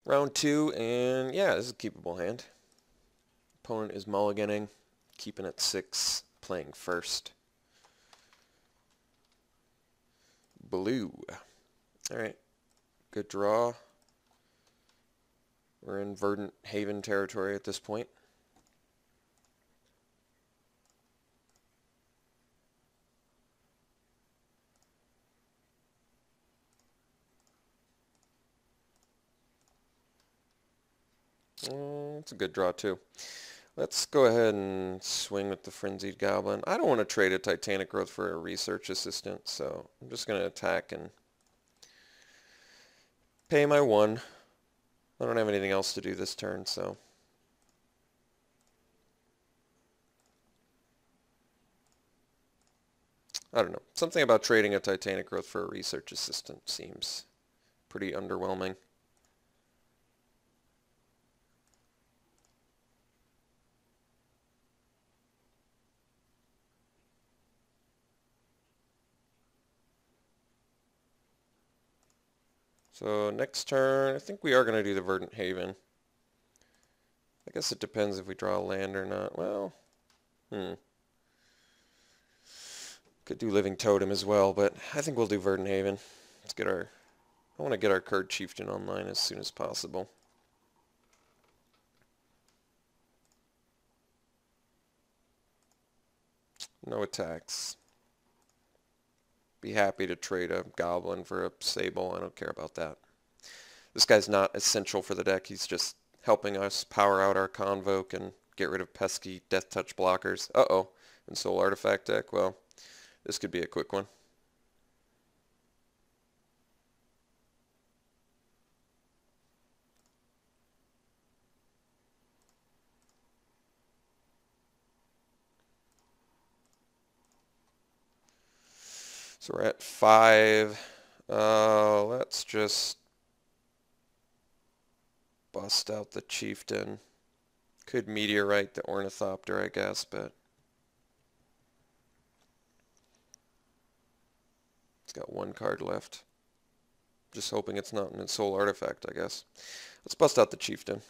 Round 2, and yeah, this is a keepable hand. Opponent is mulliganing, keeping at 6, playing first. Blue. Alright, good draw. We're in Verdant Haven territory at this point. It's a good draw too. Let's go ahead and swing with the Frenzied Goblin. I don't want to trade a Titanic Growth for a Research Assistant, so I'm just going to attack and pay my 1. I don't have anything else to do this turn, so... I don't know. Something about trading a Titanic Growth for a Research Assistant seems pretty underwhelming. So next turn, I think we are going to do the Verdant Haven. I guess it depends if we draw a land or not. Well, could do Living Totem as well, but I think we'll do Verdant Haven. Let's get our... I want to get our Card Chieftain online as soon as possible. No attacks. Be happy to trade a Goblin for a Sable. I don't care about that. This guy's not essential for the deck. He's just helping us power out our Convoke and get rid of pesky Death Touch blockers. Uh-oh. And Soul Artifact deck. Well, this could be a quick one. So we're at 5. Let's just bust out the Chieftain. Could Meteorite the Ornithopter, I guess, but it's got 1 card left. Just hoping it's not an Soul Artifact, I guess. Let's bust out the Chieftain.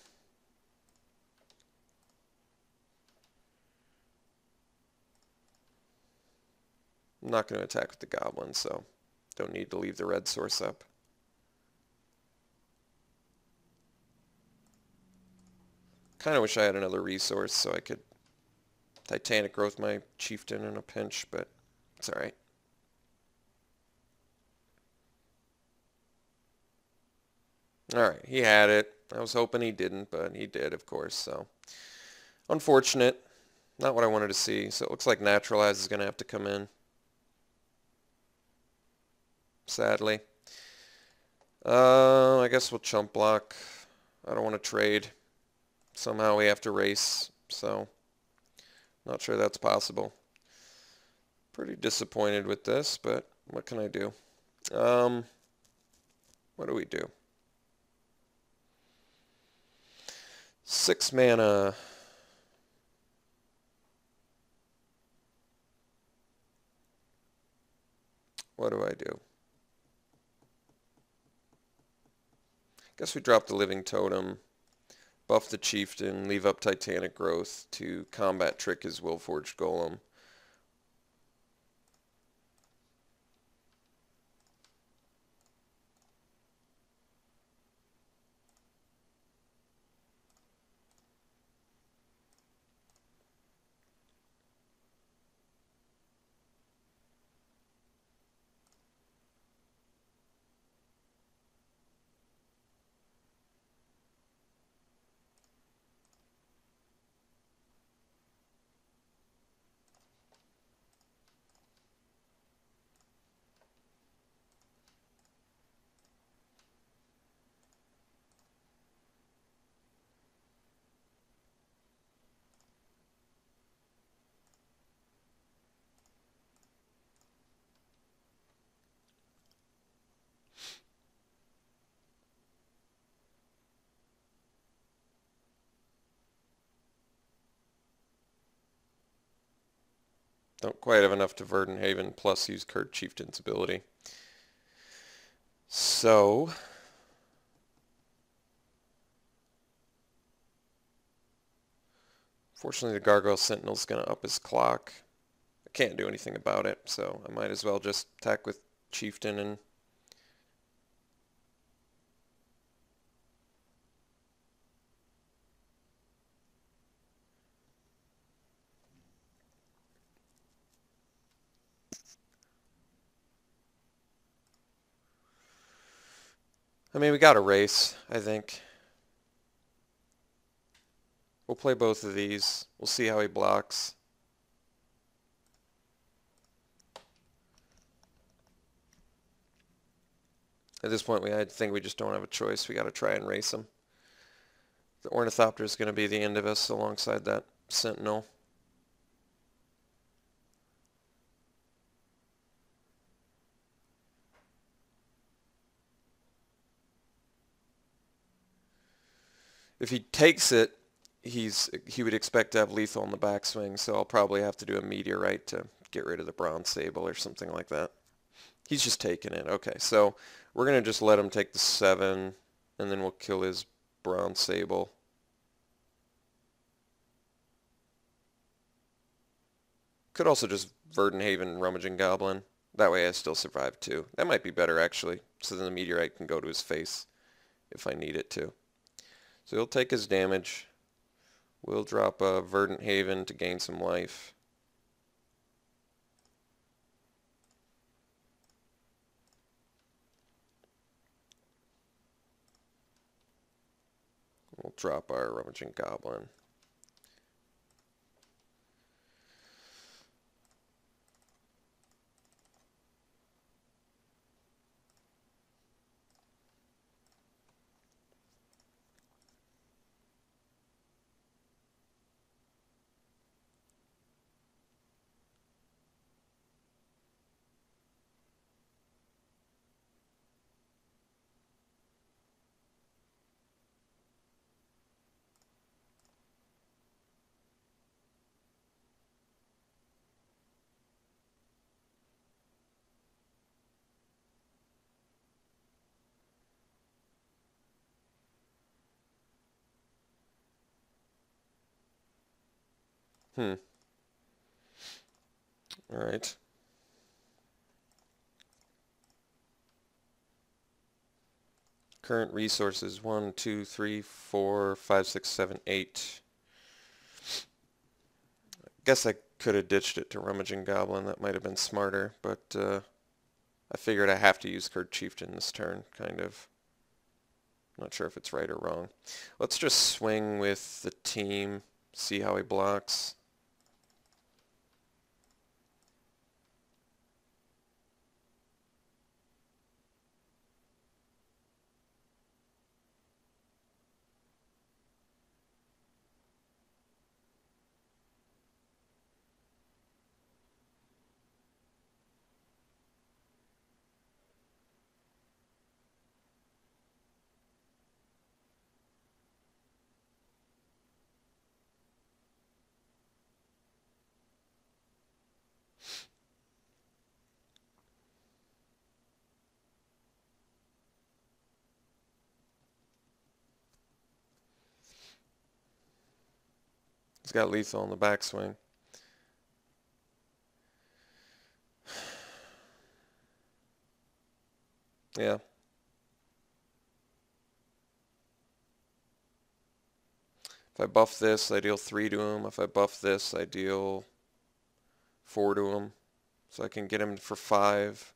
I'm not going to attack with the Goblin, so don't need to leave the red source up. Kind of wish I had another resource so I could Titanic Growth my Chieftain in a pinch, but it's alright. Alright, he had it. I was hoping he didn't, but he did, of course, so unfortunate. Not what I wanted to see. So it looks like Naturalize is going to have to come in. Sadly. I guess we'll chump block. I don't want to trade. Somehow we have to race, so not sure that's possible. Pretty disappointed with this, but what can I do? What do we do? 6 mana. What do I do? Guess we drop the Living Totem, buff the Chieftain, leave up Titanic Growth to combat trick his Willforged Golem. Don't quite have enough to Verdant Haven plus use Card Chieftain's ability. So Fortunately, the Gargoyle Sentinel's going to up his clock. I can't do anything about it, so I might as well just attack with Chieftain and... I mean, we got a race, I think. We'll play both of these. We'll see how he blocks. At this point, I think we just don't have a choice. We got to try and race him. The Ornithopter is going to be the end of us alongside that Sentinel. If he takes it, he would expect to have lethal in the backswing, so I'll probably have to do a Meteorite to get rid of the Bronze Sable or something like that. He's just taking it. Okay, so we're going to just let him take the 7, and then we'll kill his Bronze Sable. Could also just Verdenhaven Rummaging Goblin. That way I still survive too. That might be better actually, so then the Meteorite can go to his face if I need it to. So he'll take his damage. We'll drop a Verdant Haven to gain some life. We'll drop our Rummaging Goblin. Alright. Current resources 1, 2, 3, 4, 5, 6, 7, 8. Guess I could have ditched it to Rummaging Goblin. That might have been smarter, but I figured I have to use Kurd Chieftain this turn, kind of. Not sure if it's right or wrong. Let's just swing with the team, see how he blocks. He's got lethal in the backswing. Yeah. If I buff this, I deal 3 to him. If I buff this, I deal 4 to him. So I can get him for 5.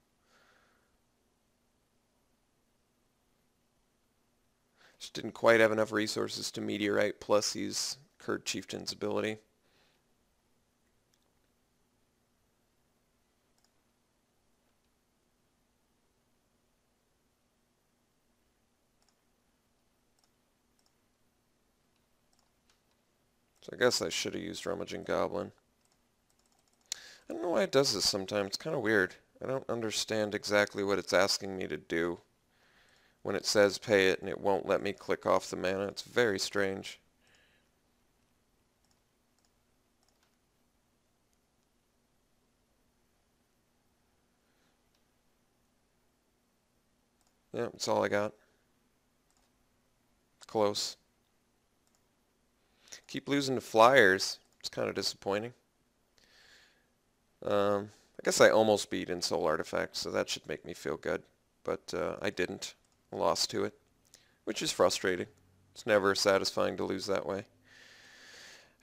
Just didn't quite have enough resources to Meteorite, plus he's Kurd Chieftain's ability. So I guess I should have used Rummaging Goblin. I don't know why it does this sometimes. It's kind of weird. I don't understand exactly what it's asking me to do when it says pay it and it won't let me click off the mana. It's very strange. Yeah, that's all I got. Close. Keep losing to flyers. It's kind of disappointing. I guess I almost beat in Soul Artifacts, so that should make me feel good. But I didn't. I lost to it, which is frustrating. It's never satisfying to lose that way.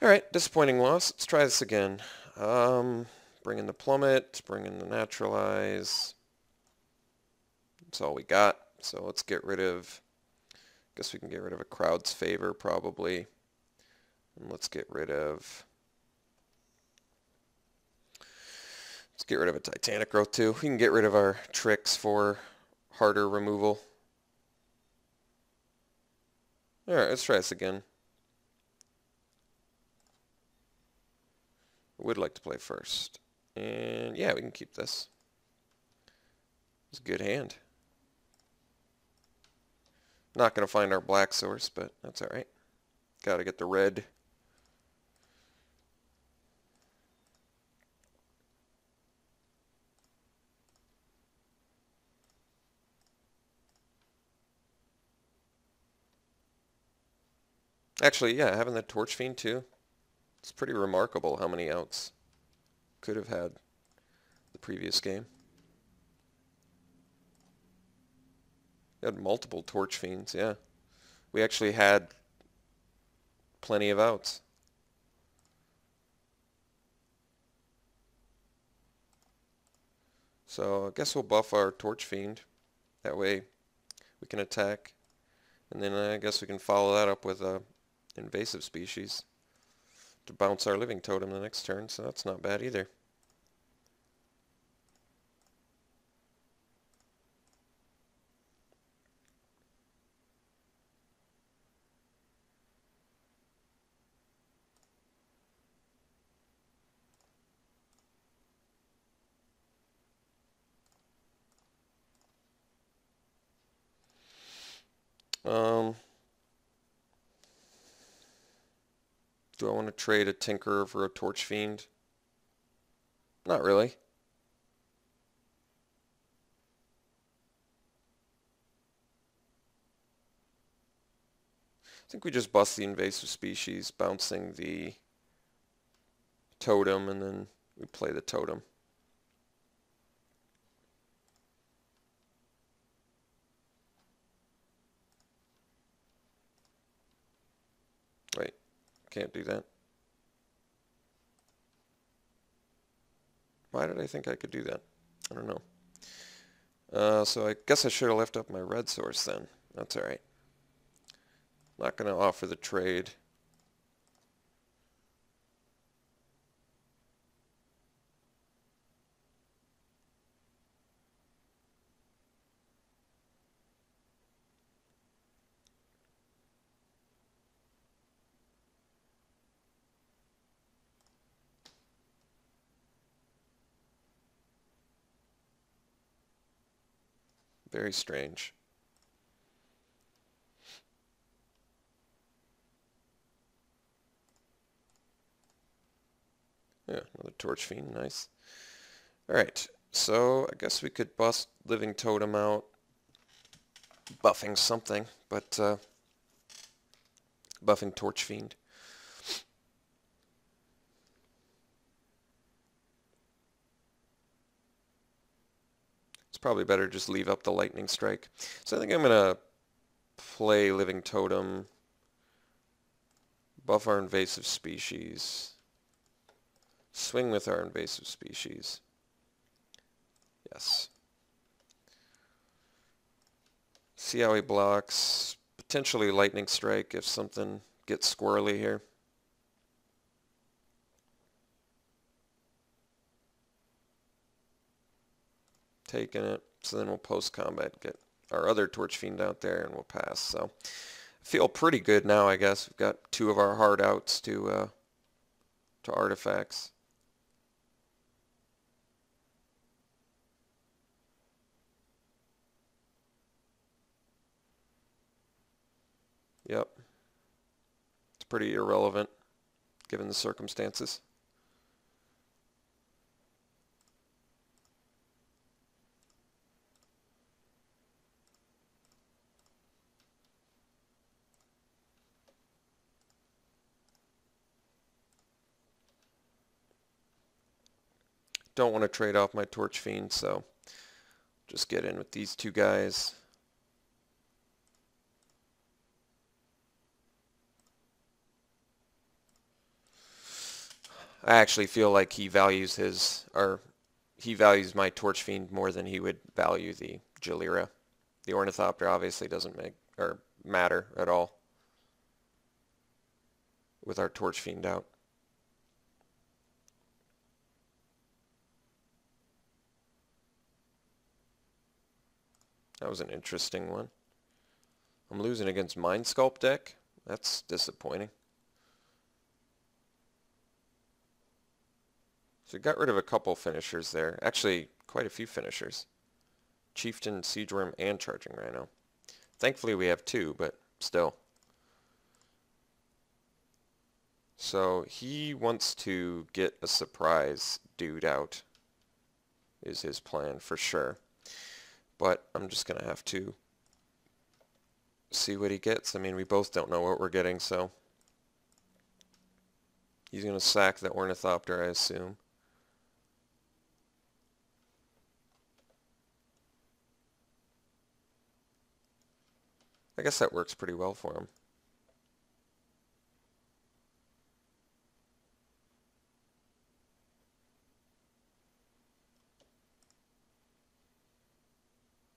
Alright, disappointing loss. Let's try this again. Bring in the Plummet, bring in the Naturalize. That's all we got. So let's get rid of, guess we can get rid of a Crowd's Favor probably. And let's get rid of a Titanic Growth too. We can get rid of our tricks for harder removal. Alright, let's try this again. I would like to play first. And yeah, we can keep this. It's a good hand. Not going to find our black source, but that's alright. Got to get the red. Actually, yeah, having the Torch Fiend too. It's pretty remarkable how many outs could have had the previous game. We had multiple Torch Fiends, yeah. We actually had plenty of outs. So I guess we'll buff our Torch Fiend. That way we can attack. And then I guess we can follow that up with a invasive species to bounce our living totem the next turn, so that's not bad either. Do I want to trade a Tinkerer for a Torch Fiend? Not really. I think we just bust the invasive species, bouncing the totem, and then we play the totem. Wait, can't do that. Why did I think I could do that? I don't know. So I guess I should have left up my red source then. That's alright. Not going to offer the trade. Very strange. Yeah, another Torch Fiend, nice. Alright, so I guess we could bust Living Totem out, buffing something, but buffing Torch Fiend. It's probably better just leave up the Lightning Strike. So I think I'm going to play Living Totem, buff our invasive species, swing with our invasive species. Yes. See how he blocks. Potentially Lightning Strike if something gets squirrely here. Taking it. So then we'll post-combat get our other Torch Fiend out there and we'll pass. So I feel pretty good now, I guess. We've got two of our hard outs to artifacts. Yep. It's pretty irrelevant given the circumstances. don't want to trade off my Torch Fiend, so just get in with these two guys. I actually feel like he values he values my Torch Fiend more than he would value the Jalira. The Ornithopter obviously doesn't matter at all with our Torch Fiend out. That was an interesting one. I'm losing against Mind Sculpt deck. That's disappointing. So we got rid of a couple finishers there. Actually, quite a few finishers. Chieftain, Siege Worm, and Charging Rhino. Thankfully we have two, but still. So he wants to get a surprise dude out, is his plan for sure. But I'm just going to have to see what he gets. I mean, we both don't know what we're getting, so he's going to sack the Ornithopter, I assume. I guess that works pretty well for him.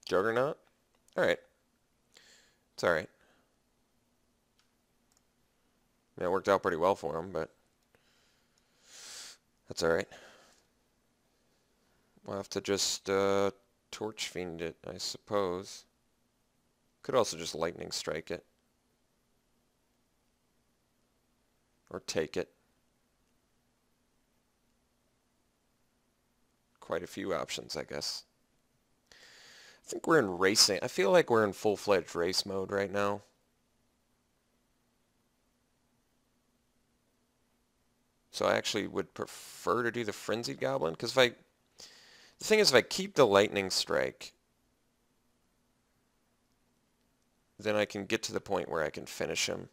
Juggernaut? Alright. It's alright. I mean, it worked out pretty well for him, but that's alright. We'll have to just Torch Fiend it, I suppose. Could also just Lightning Strike it. Or take it. Quite a few options, I guess. I think we're in racing. I feel like we're in full-fledged race mode right now. So I actually would prefer to do the Frenzied Goblin, because the thing is, if I keep the Lightning Strike, then I can get to the point where I can finish him.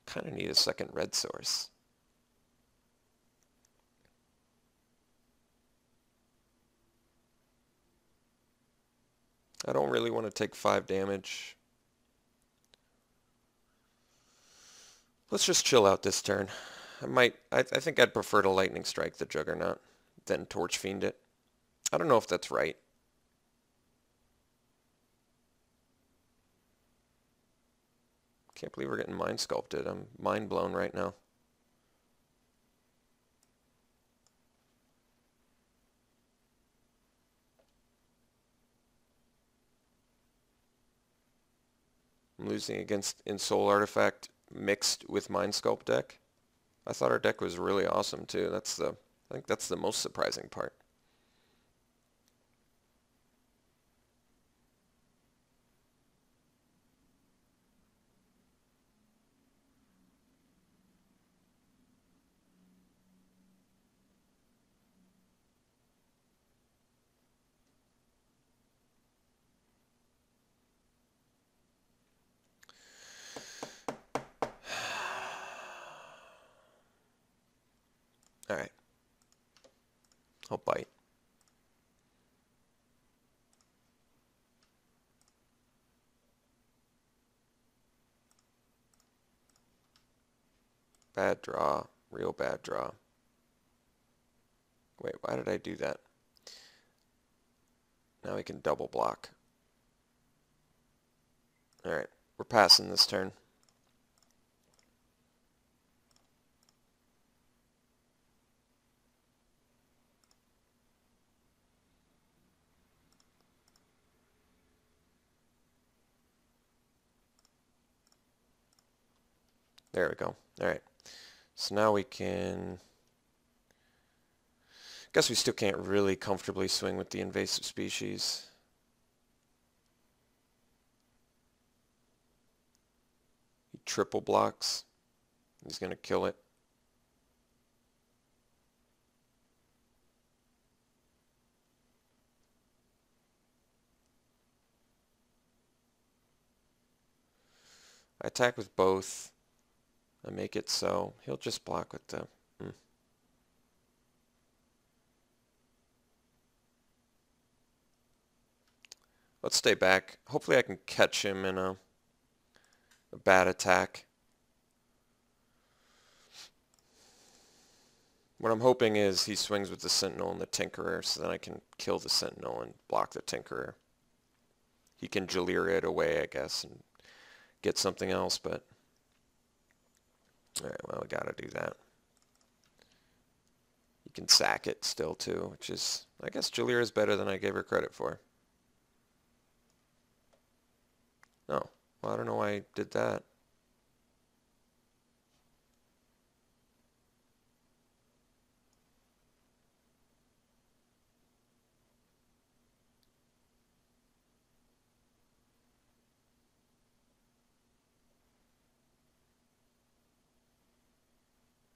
Kind of need a second red source. I don't really want to take 5 damage. Let's just chill out this turn. I think I'd prefer to Lightning Strike the Juggernaut than Torch Fiend it. I don't know if that's right. Can't believe we're getting Mind Sculpted. I'm mind blown right now. I'm losing against Ensoul Artifact mixed with Mind Sculpt deck. I thought our deck was really awesome too. I think that's the most surprising part. Alright. I'll bite. Bad draw. Real bad draw. Wait, why did I do that? Now we can double block. Alright, we're passing this turn. There we go. Alright. So now we can... Guess we still can't really comfortably swing with the invasive species. He triple blocks. He's going to kill it. I attack with both. I make it so he'll just block with the... Let's stay back. Hopefully I can catch him in a bad attack. What I'm hoping is he swings with the Sentinel and the Tinkerer, so then I can kill the Sentinel and block the Tinkerer. He can Jalira it away, I guess, and get something else, but... Alright, well, we gotta do that. You can sack it still, too, which is... I guess Jalira is better than I gave her credit for. No. Well, I don't know why I did that.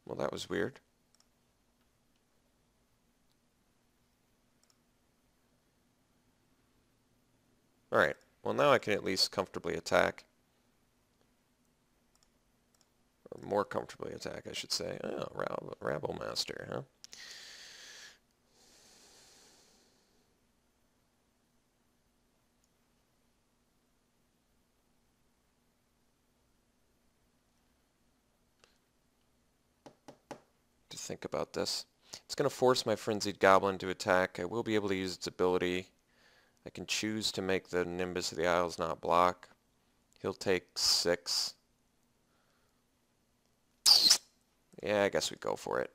Well, that was weird. Alright, well now I can at least comfortably attack. Or more comfortably attack, I should say. Oh, Rabble Master, huh? To think about this. It's going to force my Frenzied Goblin to attack. I will be able to use its ability. I can choose to make the Nimbus of the Isles not block. He'll take 6. Yeah, I guess we go for it.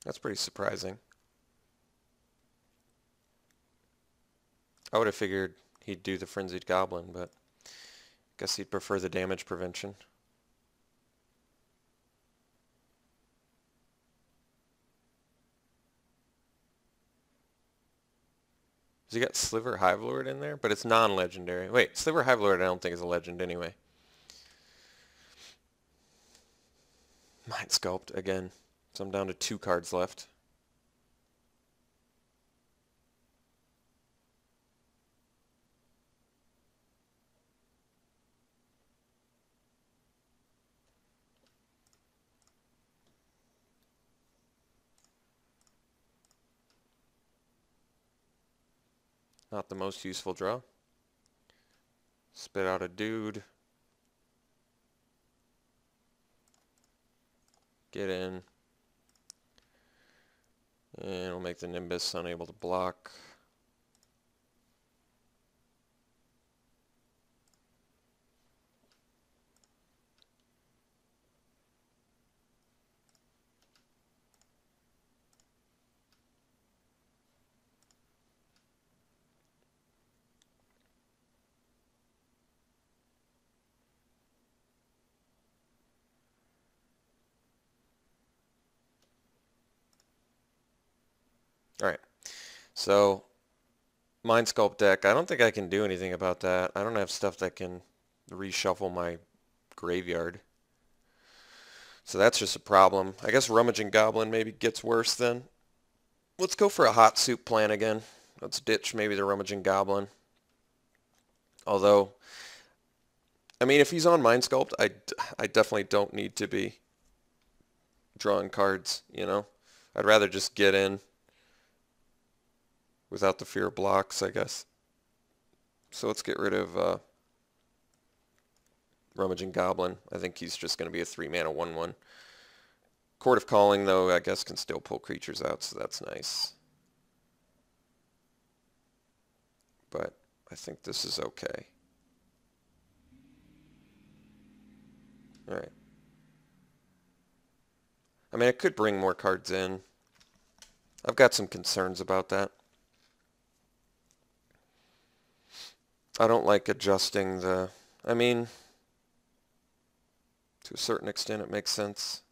That's pretty surprising. I would have figured he'd do the Frenzied Goblin, but I guess he'd prefer the damage prevention. Has he got Sliver Hivelord in there? But it's non-legendary. Wait, Sliver Hivelord I don't think is a legend anyway. Mind Sculpt again. So I'm down to 2 cards left. Not the most useful draw. Spit out a dude. Get in. And we'll make the Nimbus unable to block. Alright, so Mind Sculpt deck, I don't think I can do anything about that. I don't have stuff that can reshuffle my graveyard. So that's just a problem. I guess Rummaging Goblin maybe gets worse then. Let's go for a Hot Soup plan again. Let's ditch maybe the Rummaging Goblin. Although, I mean, if he's on Mind Sculpt, I definitely don't need to be drawing cards, you know? I'd rather just get in without the fear of blocks, I guess. So let's get rid of Rummaging Goblin. I think he's just going to be a 3-mana 1/1. Court of Calling, though, I guess can still pull creatures out, so that's nice. But I think this is okay. Alright. I mean, I could bring more cards in. I've got some concerns about that. I don't like adjusting the... I mean, to a certain extent it makes sense.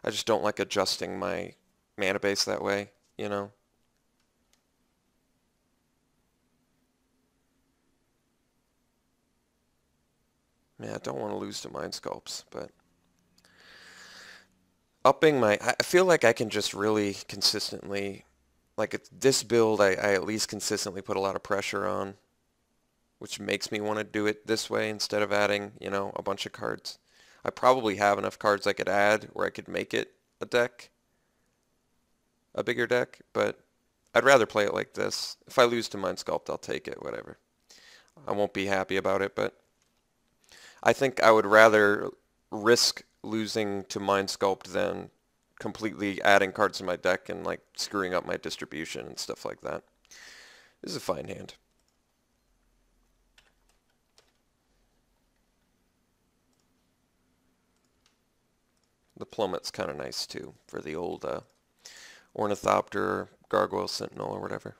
I just don't like adjusting my mana base that way, you know? Yeah, I don't want to lose to Mind Sculpts, but... upping my... I feel like I can just really consistently... Like, this build, I at least consistently put a lot of pressure on, which makes me want to do it this way instead of adding, you know, a bunch of cards. I probably have enough cards I could add where I could make it a deck, a bigger deck, but I'd rather play it like this. If I lose to Mind Sculpt, I'll take it, whatever. I won't be happy about it, but I think I would rather risk losing to Mind Sculpt than completely adding cards to my deck and like screwing up my distribution and stuff like that. This is a fine hand. The Plummet's kind of nice too for the old Ornithopter, Gargoyle Sentinel, or whatever.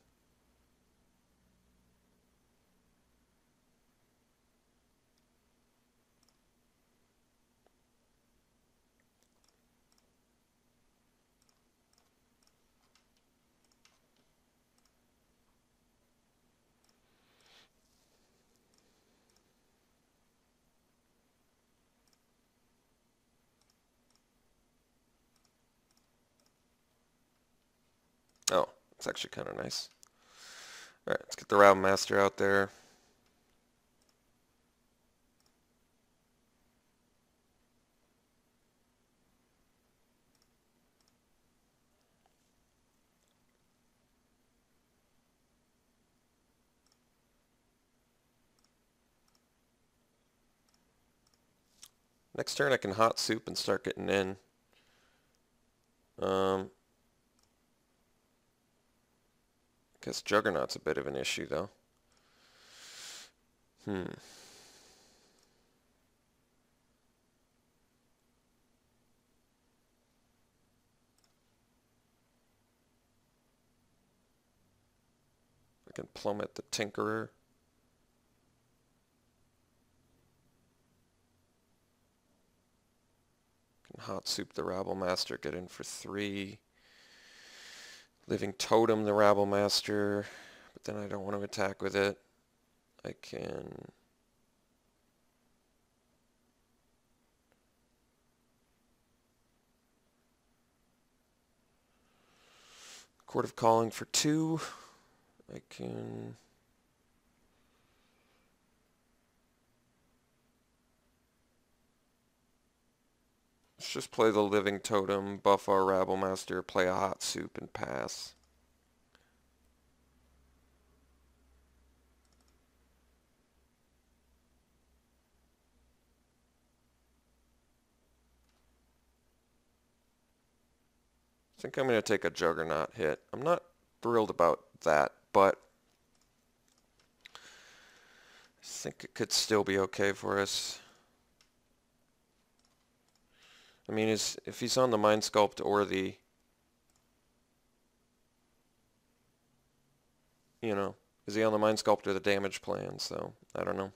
Oh, it's actually kind of nice. Alright, let's get the Rabble Master out there. Next turn I can hot soup and start getting in. Guess Juggernaut's a bit of an issue though. I can plummet the Tinkerer. Can hot soup the Rabble Master, get in for 3. Living Totem the Rabble Master, but then I don't want to attack with it. I can... Court of Calling for 2. I can... Let's just play the Living Totem, buff our Rabble Master, play a hot soup, and pass. I think I'm going to take a Juggernaut hit. I'm not thrilled about that, but I think it could still be okay for us. I mean, if he's on the Mind Sculpt or the, you know, is he on the Mind Sculpt or the damage plan? So, I don't know.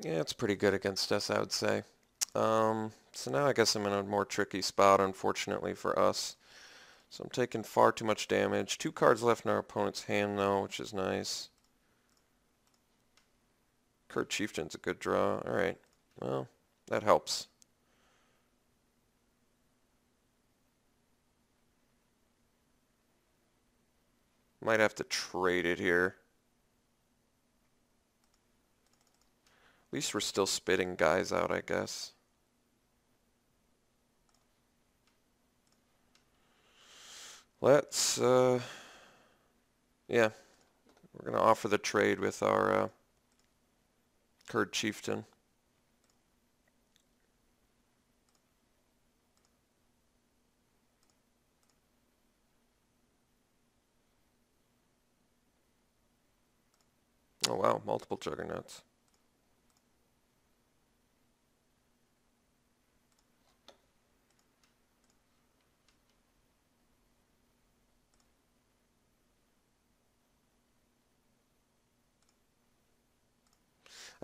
Yeah, it's pretty good against us, I would say. So now I guess I'm in a more tricky spot, unfortunately for us. So I'm taking far too much damage. 2 cards left in our opponent's hand, though, which is nice. Kurt Chieftain's a good draw. Alright, well, that helps. Might have to trade it here. At least we're still spitting guys out, I guess. Let's, yeah, we're going to offer the trade with our Kurd Chieftain. Oh wow, multiple juggernauts.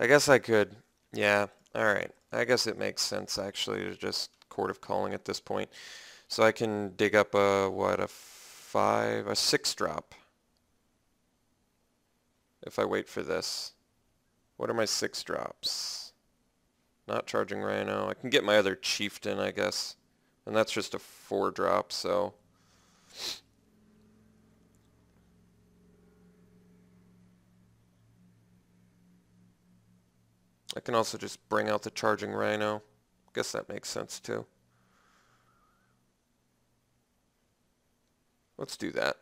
I guess I could, yeah, alright. I guess it makes sense actually to just Court of Calling at this point. So I can dig up a, what, a 6 drop if I wait for this. What are my 6 drops? Not Charging Rhino. I can get my other Chieftain, I guess. And that's just a 4 drop, so... I can also just bring out the Charging Rhino. Guess that makes sense too. Let's do that.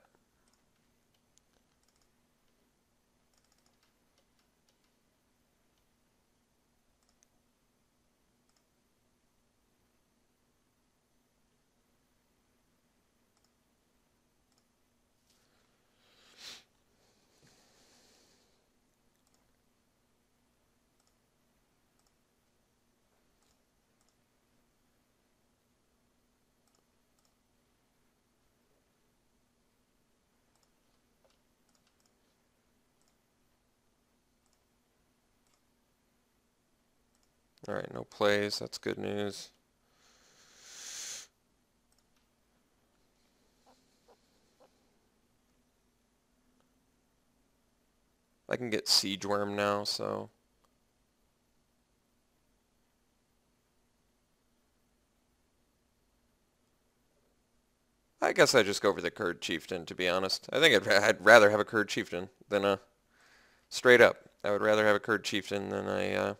Alright, no plays. That's good news. I can get Siege Worm now, so... I guess I just go for the Kurd Chieftain, to be honest. I think I'd rather have a Kurd Chieftain than a... Straight up. I would rather have a Kurd Chieftain than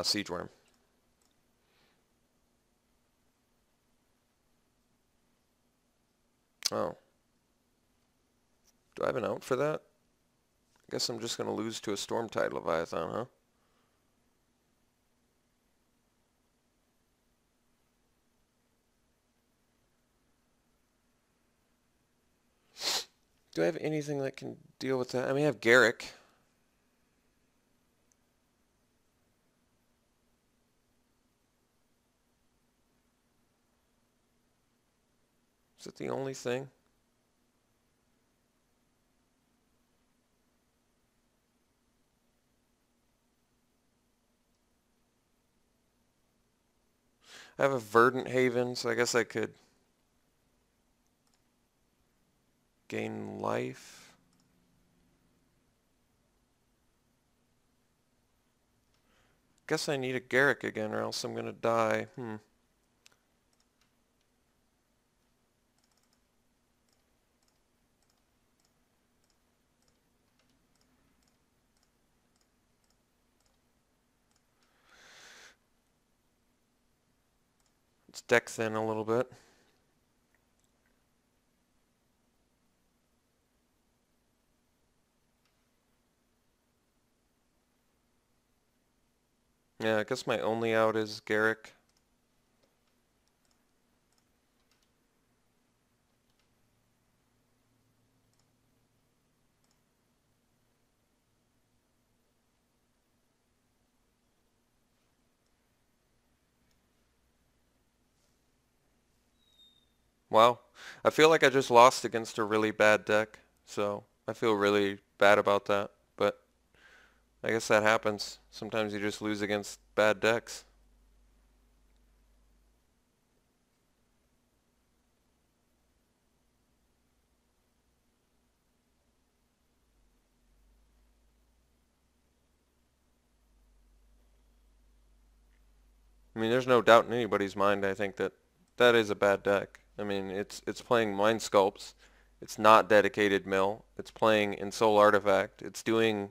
Siege Worm. Oh. Do I have an out for that? I guess I'm just going to lose to a Stormtide Leviathan, huh? Do I have anything that can deal with that? I mean, I have Garrick. Is it the only thing? I have a Verdant Haven, so I guess I could gain life. Guess I need a Garrick again or else I'm going to die. Let's deck thin a little bit. Yeah, I guess my only out is Garrick. Wow. I feel like I just lost against a really bad deck, so I feel really bad about that, but I guess that happens. Sometimes you just lose against bad decks. I mean, there's no doubt in anybody's mind, I think, that that is a bad deck. I mean, it's playing Mind Sculpts. It's not dedicated mill. It's playing Ensoul Artifact. It's doing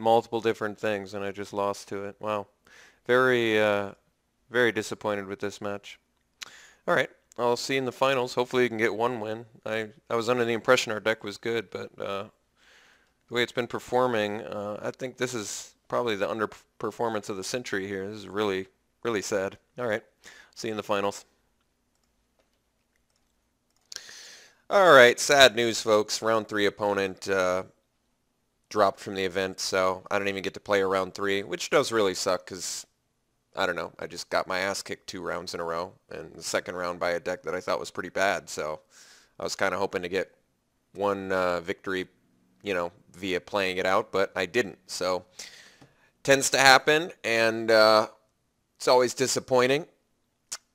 multiple different things, and I just lost to it. Wow. Very, very disappointed with this match. All right. I'll see you in the finals. Hopefully you can get one win. I was under the impression our deck was good, but the way it's been performing, I think this is probably the underperformance of the century here. This is really, really sad. All right. See you in the finals. All right. Sad news, folks. Round 3 opponent dropped from the event, so I don't even get to play a round 3, which does really suck because, I don't know, I just got my ass kicked 2 rounds in a row, and the second round by a deck that I thought was pretty bad, so I was kind of hoping to get one victory, you know, via playing it out, but I didn't, so tends to happen, and it's always disappointing.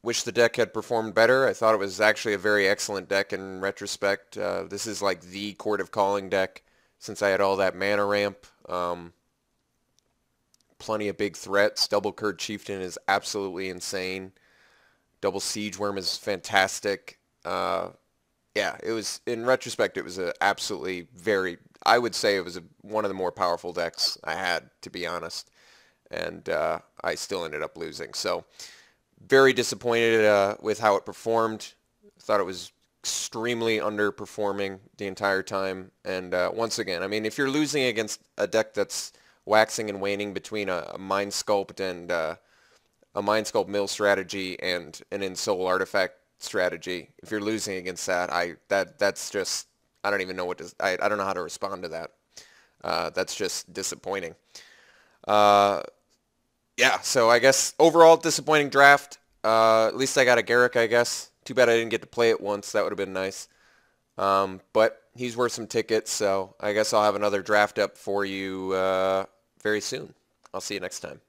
Wish the deck had performed better. I thought it was actually a very excellent deck in retrospect. This is like the Court of Calling deck since I had all that mana ramp. Plenty of big threats. Double Curd Chieftain is absolutely insane. Double Siege Worm is fantastic. Yeah, it was, in retrospect, it was a absolutely very, I would say it was one of the more powerful decks I had, to be honest. And I still ended up losing. So very disappointed with how it performed. Thought it was extremely underperforming the entire time. And once again, I mean, if you're losing against a deck that's waxing and waning between a Mind Sculpt and a Mind Sculpt mill strategy and an Ensoul artifact strategy, if you're losing against that, that's just, I don't even know what to, I don't know how to respond to that. That's just disappointing. Yeah, so I guess overall disappointing draft. At least I got a Garrick, I guess. Too bad I didn't get to play it once. That would have been nice. But he's worth some tickets, so I guess I'll have another draft up for you very soon. I'll see you next time.